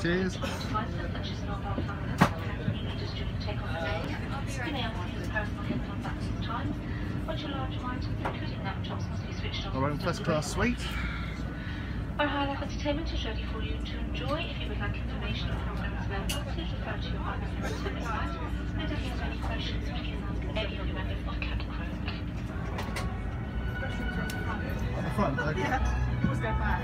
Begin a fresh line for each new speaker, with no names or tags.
Cheers. Our own first class suite.
Our high-life entertainment is ready for you to enjoy. If you would like information on programs available, please refer to your high-life entertainment site. And if you have any questions, please ask any of your members of cabin crew.
At the front, okay.
Yeah, let's go back.